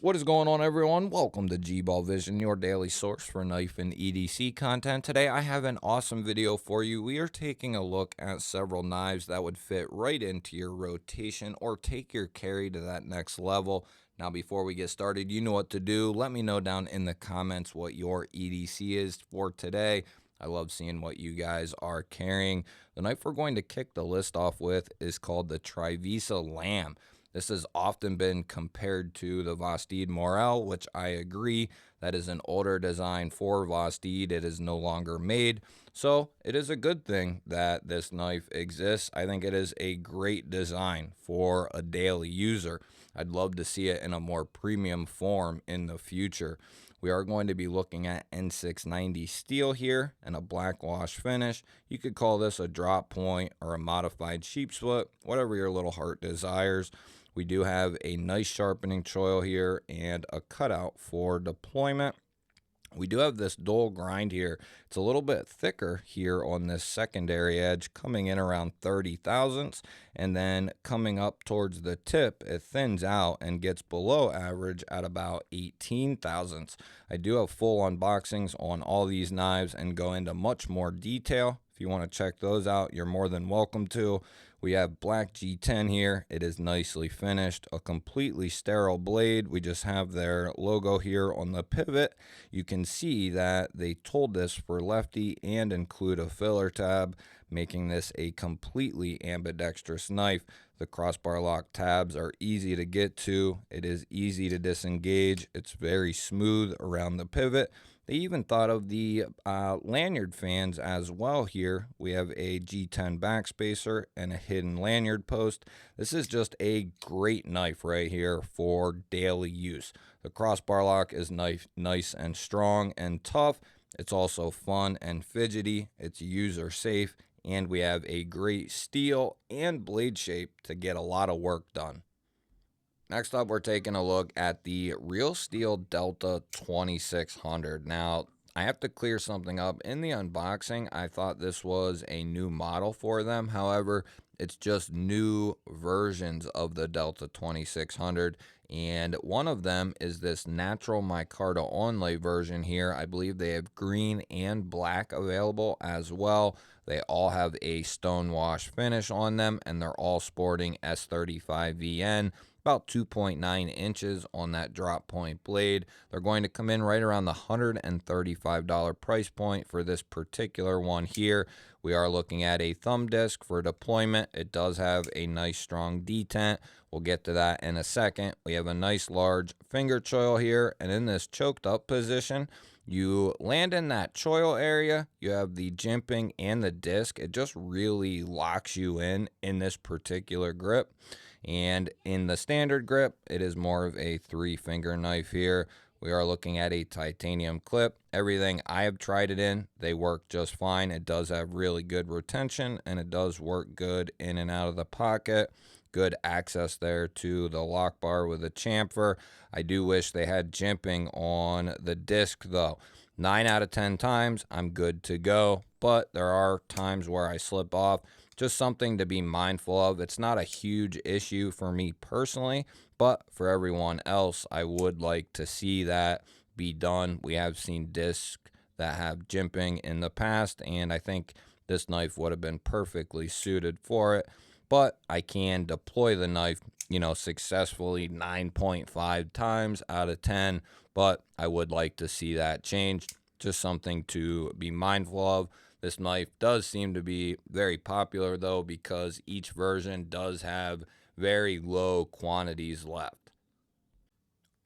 What is going on, everyone? Welcome to G-Ball Vision, your daily source for knife and EDC content. Today, I have an awesome video for you. We are taking a look at several knives that would fit right into your rotation or take your carry to that next level. Now, before we get started, you know what to do. Let me know down in the comments what your EDC is for today. I love seeing what you guys are carrying. The knife we're going to kick the list off with is called the Trivisa Lamb. This has often been compared to the Vosteed Morel, which I agree. That is an older design for Vosteed. It is no longer made. So it is a good thing that this knife exists. I think it is a great design for a daily user. I'd love to see it in a more premium form in the future. We are going to be looking at N690 steel here and a black wash finish. You could call this a drop point or a modified sheep split, whatever your little heart desires. We do have a nice sharpening choil here and a cutout for deployment. We do have this dull grind here. It's a little bit thicker here on this secondary edge, coming in around 30 thousandths, and then coming up towards the tip, it thins out and gets below average at about 18 thousandths. I do have full unboxings on all these knives and go into much more detail. If you want to check those out, you're more than welcome to. We have black G10 here. It is nicely finished, a completely sterile blade. We just have their logo here on the pivot. You can see that they told this for lefty and include a filler tab, making this a completely ambidextrous knife. The crossbar lock tabs are easy to get to. It is easy to disengage. It's very smooth around the pivot. They even thought of the lanyard fans as well here. We have a G10 backspacer and a hidden lanyard post. This is just a great knife right here for daily use. The crossbar lock is nice and strong and tough. It's also fun and fidgety. It's user safe. And we have a great steel and blade shape to get a lot of work done. Next up, we're taking a look at the Real Steel Delta 2600. Now, I have to clear something up. In the unboxing, I thought this was a new model for them. However, it's just new versions of the Delta 2600. And one of them is this natural micarta onlay version here. I believe they have green and black available as well. They all have a stonewash finish on them, and they're all sporting S35VN. About 2.9 inches on that drop point blade. They're going to come in right around the $135 price point for this particular one here. We are looking at a thumb disc for deployment. It does have a nice strong detent. We'll get to that in a second. We have a nice large finger choil here, and in this choked up position, you land in that choil area, you have the jimping and the disc. It just really locks you in this particular grip. And in the standard grip, it is more of a 3-finger knife here. We are looking at a titanium clip. Everything I have tried it in, they work just fine. It does have really good retention, and it does work good in and out of the pocket. Good access there to the lock bar with a chamfer. I do wish they had jimping on the disc though. 9 out of 10 times, I'm good to go, but there are times where I slip off. Just something to be mindful of. It's not a huge issue for me personally, but for everyone else, I would like to see that be done. We have seen discs that have jimping in the past, and I think this knife would have been perfectly suited for it. But I can deploy the knife, successfully 9.5 times out of 10, but I would like to see that change. Just something to be mindful of. This knife does seem to be very popular though, because each version does have very low quantities left.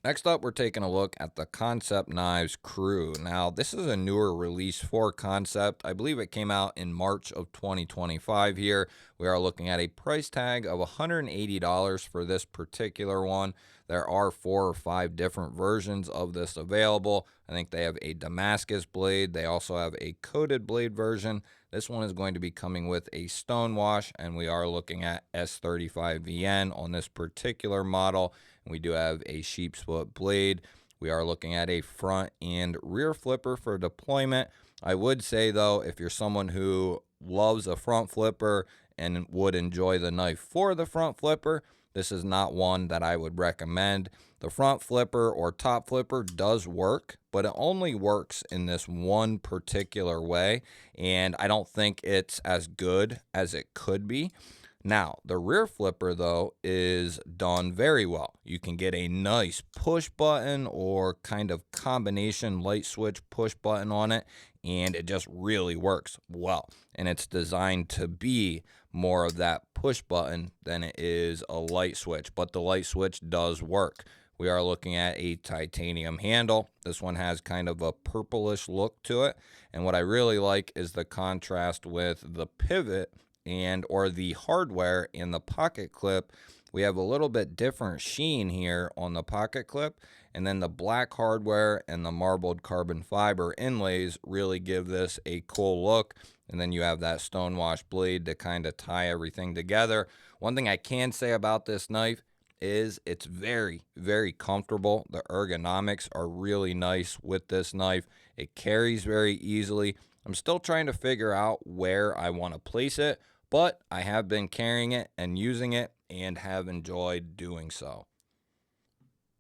Next up, we're taking a look at the Concept Knives Crew. Now, this is a newer release for Concept. I believe it came out in March of 2025 here. We are looking at a price tag of $180 for this particular one. There are 4 or 5 different versions of this available. I think they have a Damascus blade. They also have a coated blade version. This one is going to be coming with a stonewash, and we are looking at S35VN on this particular model. And we do have a sheep split blade. We are looking at a front and rear flipper for deployment. I would say though, if you're someone who loves a front flipper and would enjoy the knife for the front flipper, this is not one that I would recommend. The front flipper or top flipper does work, but it only works in this one particular way, and I don't think it's as good as it could be. Now, the rear flipper, though, is done very well. You can get a nice push button or kind of combination light switch push button on it, and it just really works well. And it's designed to be more of that push button than it is a light switch, but the light switch does work. We are looking at a titanium handle. This one has kind of a purplish look to it, and what I really like is the contrast with the pivot or the hardware in the pocket clip. We have a little bit different sheen here on the pocket clip, and then the black hardware and the marbled carbon fiber inlays really give this a cool look. And then you have that stonewash blade to kind of tie everything together. One thing I can say about this knife is it's very, very comfortable. The ergonomics are really nice with this knife. It carries very easily. I'm still trying to figure out where I want to place it, but I have been carrying it and using it and have enjoyed doing so.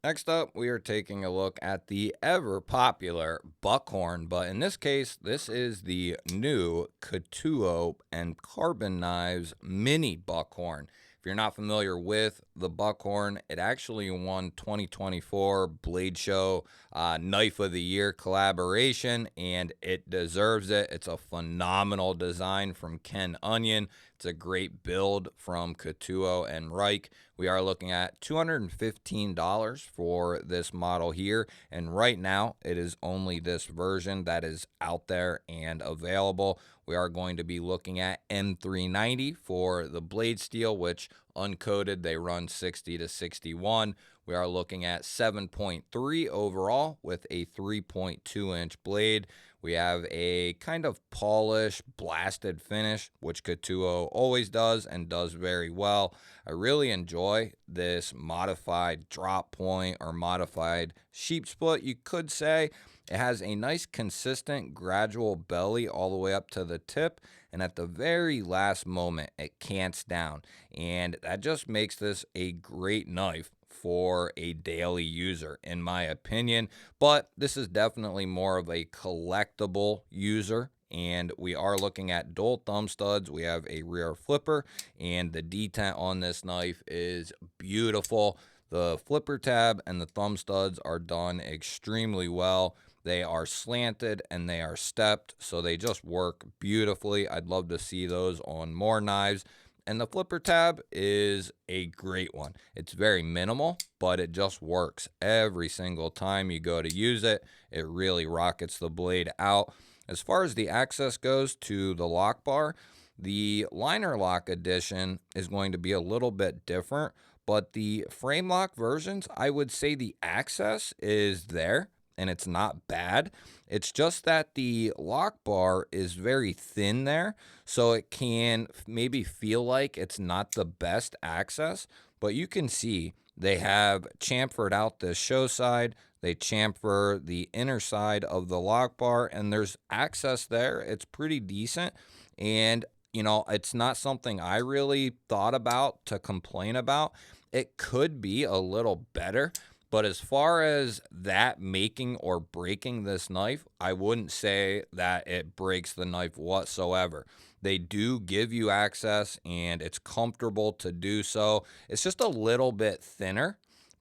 Next up, we are taking a look at the ever popular buckhorn, but in this case, this is the new Katuo and Carbon Knives mini buckhorn. If you're not familiar with the buckhorn, it actually won 2024 Blade Show Knife of the Year collaboration, and it deserves it. It's a phenomenal design from Ken Onion. It's a great build from Katuo and Reich. We are looking at $215 for this model here, and right now it is only this version that is out there and available. We are going to be looking at M390 for the blade steel, which uncoated they run 60 to 61. We are looking at 7.3 overall with a 3.2 inch blade. We have a kind of polished, blasted finish, which Katuo always does and does very well. I really enjoy this modified drop point or modified sheep split, you could say. It has a nice, consistent, gradual belly all the way up to the tip, and at the very last moment, it cants down. And that just makes this a great knife for a daily user, in my opinion. But this is definitely more of a collectible user, and we are looking at dual thumb studs. We have a rear flipper, and the detent on this knife is beautiful. The flipper tab and the thumb studs are done extremely well. They are slanted and they are stepped, so they just work beautifully. I'd love to see those on more knives. And the flipper tab is a great one. It's very minimal, but it just works every single time you go to use it. It really rockets the blade out. As far as the access goes to the lock bar, the liner lock edition is going to be a little bit different, but the frame lock versions, I would say the access is there and it's not bad. It's just that the lock bar is very thin there, so it can maybe feel like it's not the best access, but you can see they have chamfered out the show side, they chamfer the inner side of the lock bar, and there's access there. It's pretty decent, and it's not something I really thought about to complain about. It could be a little better, but as far as that making or breaking this knife, I wouldn't say that it breaks the knife whatsoever. They do give you access and it's comfortable to do so. It's just a little bit thinner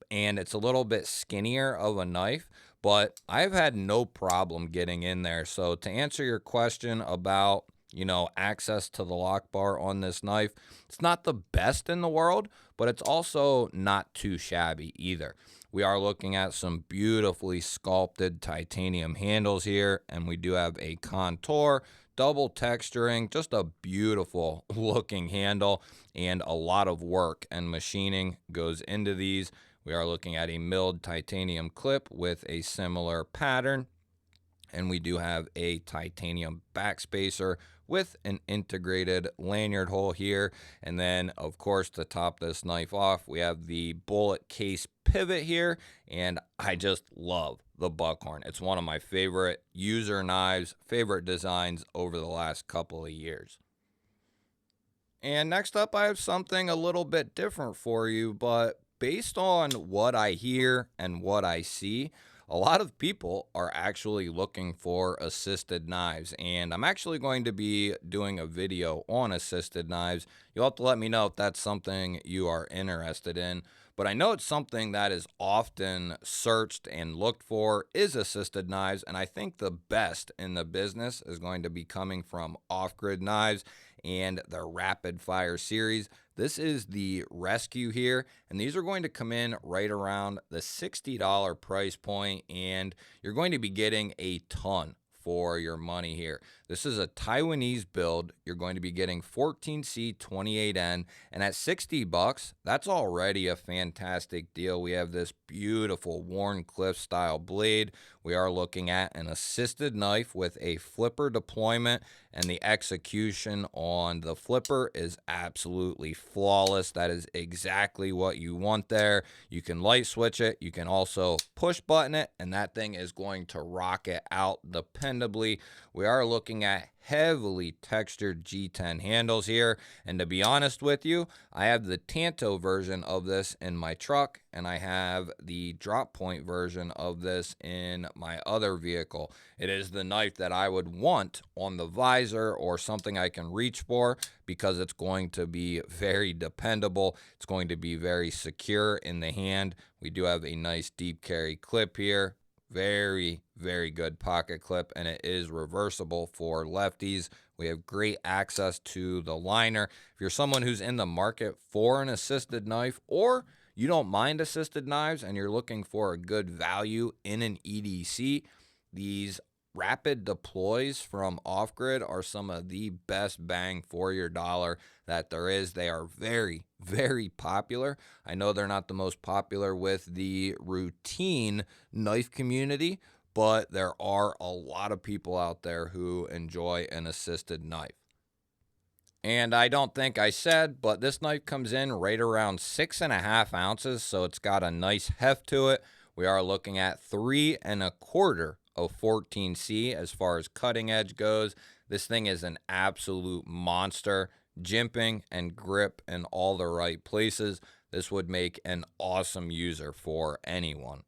and it's a little bit skinnier of a knife, but I've had no problem getting in there. So to answer your question about access to the lock bar on this knife, it's not the best in the world, but it's also not too shabby either. We are looking at some beautifully sculpted titanium handles here, and we do have a contour, double texturing, just a beautiful looking handle, and a lot of work and machining goes into these. We are looking at a milled titanium clip with a similar pattern, and we do have a titanium backspacer with an integrated lanyard hole here. And then, of course, to top this knife off, we have the bullet case pivot here, and I just love the buckhorn. It's one of my favorite user knives, favorite designs over the last couple of years. And next up, I have something a little bit different for you, but based on what I hear and what I see, a lot of people are actually looking for assisted knives. And I'm actually going to be doing a video on assisted knives. You'll have to let me know if that's something you are interested in. But I know it's something that is often searched and looked for is assisted knives. And I think the best in the business is going to be coming from off-grid knives and their rapid fire series. This is the Rescue here, and these are going to come in right around the $60 price point, and you're going to be getting a ton for your money here. This is a Taiwanese build. You're going to be getting 14C28N, and at 60 bucks, that's already a fantastic deal. We have this beautiful Warncliffe style blade. We are looking at an assisted knife with a flipper deployment, and the execution on the flipper is absolutely flawless. That is exactly what you want there. You can light switch it. You can also push button it, and that thing is going to rock it out dependably. We are looking at heavily textured G10 handles here, and to be honest with you, I have the Tanto version of this in my truck, and I have the drop point version of this in my other vehicle. It is the knife that I would want on the visor or something I can reach for, because it's going to be very dependable. It's going to be very secure in the hand. We do have a nice deep carry clip here. Very, very good pocket clip, and it is reversible for lefties. We have great access to the liner. If you're someone who's in the market for an assisted knife, or you don't mind assisted knives and you're looking for a good value in an EDC, these rapid deploys from off-grid are some of the best bang for your dollar that there is. They are very, very popular. I know they're not the most popular with the routine knife community, but there are a lot of people out there who enjoy an assisted knife. And I don't think I said, but this knife comes in right around 6.5 ounces, so it's got a nice heft to it. We are looking at 3.25 of 14C as far as cutting edge goes. This thing is an absolute monster, jimping and grip in all the right places. This would make an awesome user for anyone.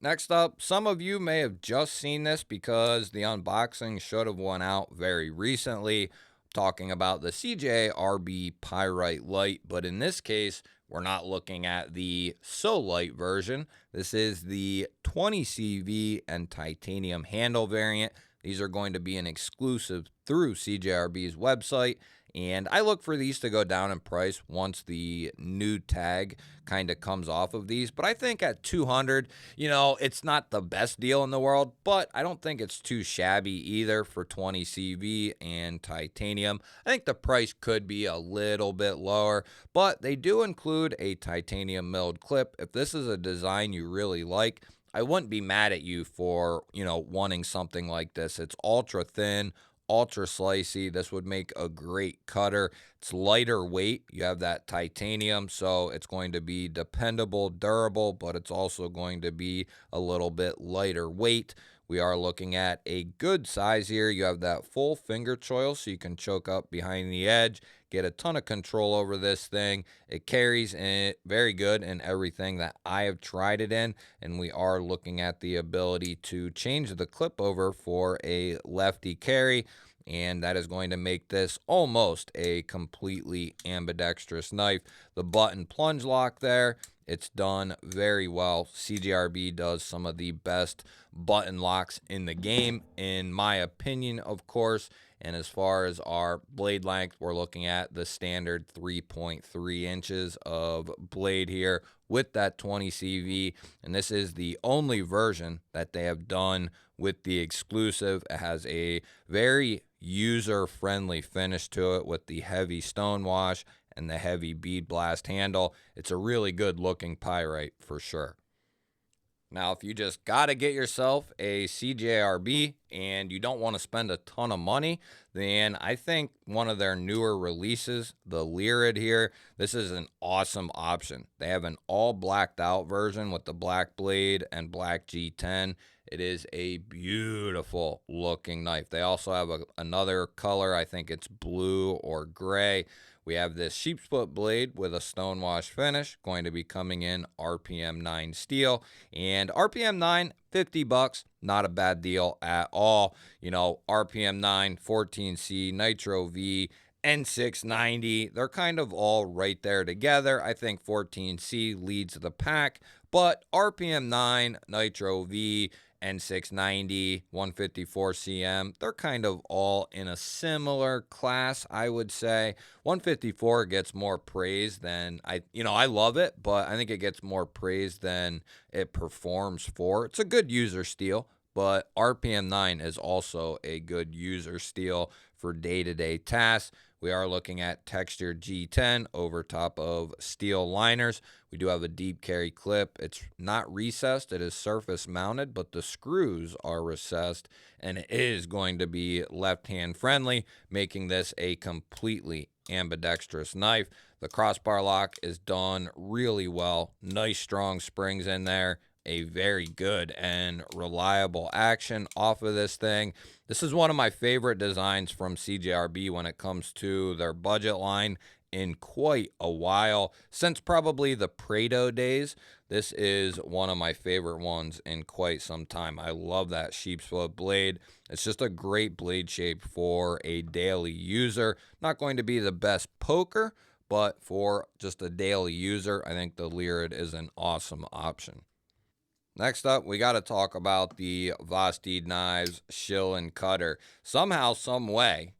Next up, some of you may have just seen this because the unboxing should have went out very recently, talking about the CJRB Pyrite Light, but in this case, we're not looking at the so light version. This is the 20CV and titanium handle variant. These are going to be an exclusive through CJRB's website, and I look for these to go down in price once the new tag kind of comes off of these. But I think at 200, it's not the best deal in the world, but I don't think it's too shabby either for 20 CV and titanium. I think the price could be a little bit lower, but they do include a titanium milled clip. If this is a design you really like, I wouldn't be mad at you for, wanting something like this. It's ultra thin, ultra slicey. This would make a great cutter. It's lighter weight. You have that titanium, so it's going to be dependable, durable, but it's also going to be a little bit lighter weight. We are looking at a good size here. You have that full finger choil, so you can choke up behind the edge, get a ton of control over this thing. It carries in very good in everything that I have tried it in, and we are looking at the ability to change the clip over for a lefty carry, and that is going to make this almost a completely ambidextrous knife. The button plunge lock there, it's done very well. CJRB does some of the best button locks in the game, in my opinion, of course. And as far as our blade length, we're looking at the standard 3.3 inches of blade here with that 20 CV. And this is the only version that they have done with the exclusive. It has a very user-friendly finish to it with the heavy stonewash and the heavy bead blast handle. It's a really good looking pyrite for sure. Now, if you just got to get yourself a CJRB and you don't want to spend a ton of money, then I think one of their newer releases, the Lyrid here, this is an awesome option. They have an all blacked out version with the black blade and black G10. It is a beautiful looking knife. They also have another color. I think it's blue or gray. We have this sheepsfoot blade with a stonewash finish, going to be coming in RPM 9 steel. And RPM 9, $50, not a bad deal at all. You know, RPM 9, 14C, Nitro V, N690, they're kind of all right there together. I think 14C leads the pack, but RPM 9, Nitro V, N690, 154 CM, they're kind of all in a similar class, I would say. 154 gets more praise than I love it, but I think it gets more praise than it performs for. It's a good user steel, but RPM 9 is also a good user steel for day-to-day tasks. We are looking at textured G10 over top of steel liners. We do have a deep carry clip. It's not recessed, it is surface mounted, but the screws are recessed, and it is going to be left-hand friendly, making this a completely ambidextrous knife. The crossbar lock is done really well. Nice strong springs in there. A very good and reliable action off of this thing. This is one of my favorite designs from CJRB when it comes to their budget line in quite a while. Since probably the Prado days, this is one of my favorite ones in quite some time. I love that sheepsfoot blade. It's just a great blade shape for a daily user. Not going to be the best poker, but for just a daily user, I think the Lyrid is an awesome option. Next up, we got to talk about the Vosteed knives, shill and cutter. Somehow, some way,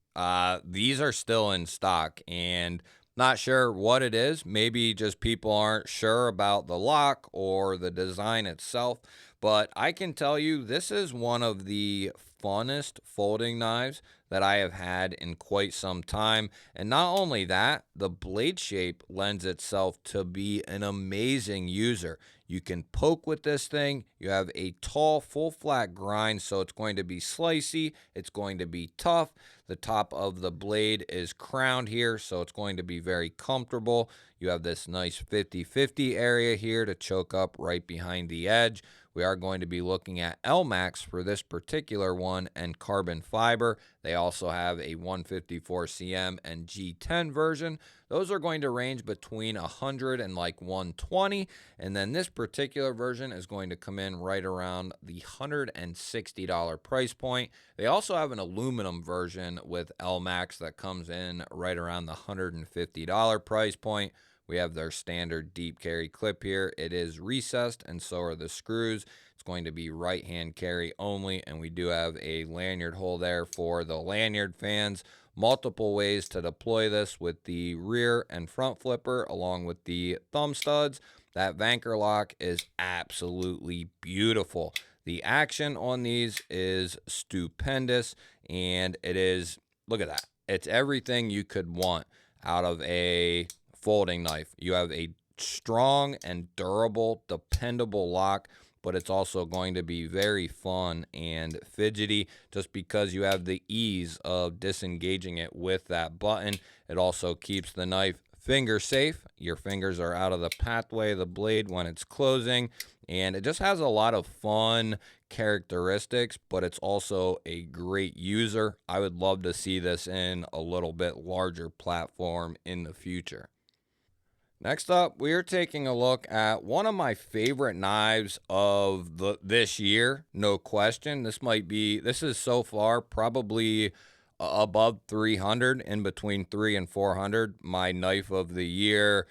these are still in stock, and not sure what it is. Maybe just people aren't sure about the lock or the design itself. But I can tell you, this is one of the funnest folding knives that I have had in quite some time. And not only that, the blade shape lends itself to be an amazing user. You can poke with this thing. You have a tall, full flat grind, so it's going to be slicey. It's going to be tough. The top of the blade is crowned here, so it's going to be very comfortable. You have this nice 50-50 area here to choke up right behind the edge. We are going to be looking at LMAX for this particular one and carbon fiber. They also have a 154 cm and G10 version. Those are going to range between 100 and like 120. And then this particular version is going to come in right around the $160 price point. They also have an aluminum version with LMAX that comes in right around the $150 price point. We have their standard deep carry clip here. It is recessed, and so are the screws. It's going to be right hand carry only, and we do have a lanyard hole there for the lanyard fans. Multiple ways to deploy this with the rear and front flipper along with the thumb studs. That Vanker lock is absolutely beautiful. The action on these is stupendous, and it is, look at that. It's everything you could want out of a folding knife. You have a strong and durable, dependable lock, but it's also going to be very fun and fidgety just because you have the ease of disengaging it with that button. It also keeps the knife finger safe. Your fingers are out of the pathway of the blade when it's closing, and it just has a lot of fun characteristics, but it's also a great user. I would love to see this in a little bit larger platform in the future. Next up, we are taking a look at one of my favorite knives of this year, no question. This is so far probably above 300, in between 3 and 400, my knife of the year.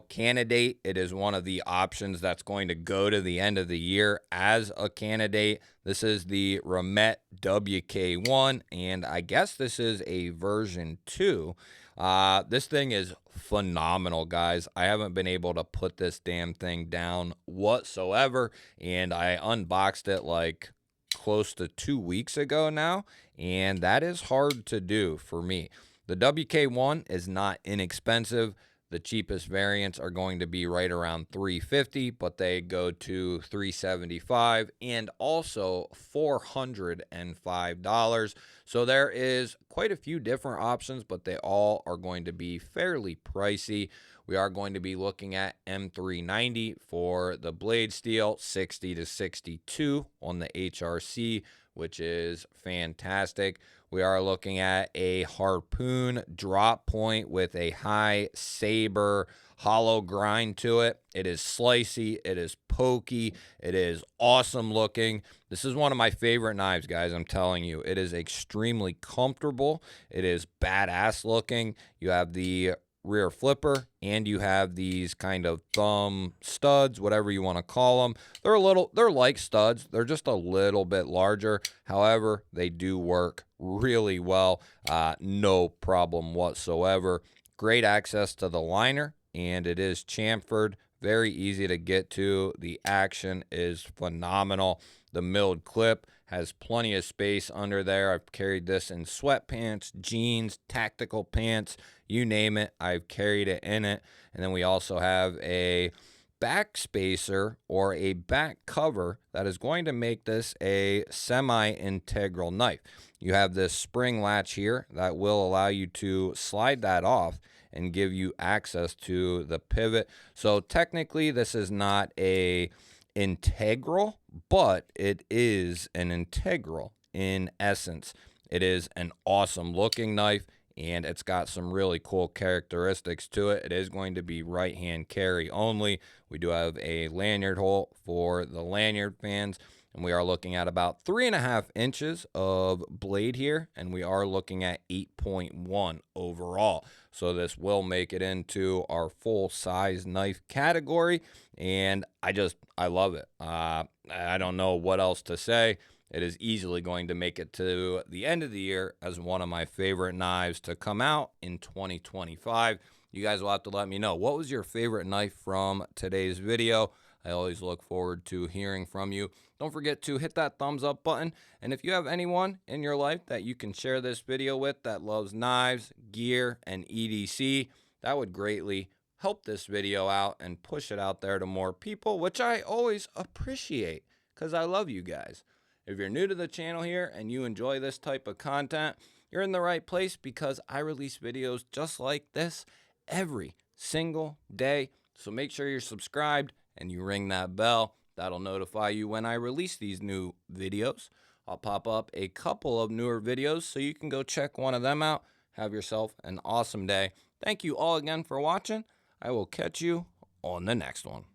Candidate. It is one of the options that's going to go to the end of the year as a candidate. This is the Remet WK1, and I guess this is a version 2. This thing is phenomenal, guys. I haven't been able to put this damn thing down whatsoever, and I unboxed it like close to 2 weeks ago now, and that is hard to do for me. The WK1 is not inexpensive. The cheapest variants are going to be right around $350, but they go to $375 and also $405. So there is quite a few different options, but they all are going to be fairly pricey. We are going to be looking at M390 for the blade steel, 60 to 62 on the HRC, which is fantastic. We are looking at a harpoon drop point with a high saber hollow grind to it. It is slicey, it is pokey, it is awesome looking. This is one of my favorite knives, guys. I'm telling you, it is extremely comfortable. It is badass looking. You have the rear flipper and you have these kind of thumb studs, whatever you want to call them. They're like studs, they're just a little bit larger. However, they do work really well. No problem whatsoever. Great access to the liner, and it is chamfered, very easy to get to. The action is phenomenal. The milled clip has plenty of space under there. I've carried this in sweatpants, jeans, tactical pants, you name it, I've carried it in it. And then we also have a back spacer or a back cover that is going to make this a semi-integral knife. You have this spring latch here that will allow you to slide that off and give you access to the pivot. So technically this is not a integral, but it is an integral in essence. It is an awesome looking knife, and it's got some really cool characteristics to it. It is going to be right hand carry only. We do have a lanyard hole for the lanyard fans, and we are looking at about 3.5 inches of blade here, and we are looking at 8.1 overall. So this will make it into our full size knife category, and I love it. I don't know what else to say. It is easily going to make it to the end of the year as one of my favorite knives to come out in 2025. You guys will have to let me know, what was your favorite knife from today's video? I always look forward to hearing from you. Don't forget to hit that thumbs up button. And if you have anyone in your life that you can share this video with that loves knives, gear, and EDC, that would greatly help this video out and push it out there to more people, which I always appreciate because I love you guys. If you're new to the channel here and you enjoy this type of content, you're in the right place because I release videos just like this every single day. So make sure you're subscribed and you ring that bell. That'll notify you when I release these new videos. I'll pop up a couple of newer videos so you can go check one of them out. Have yourself an awesome day. Thank you all again for watching. I will catch you on the next one.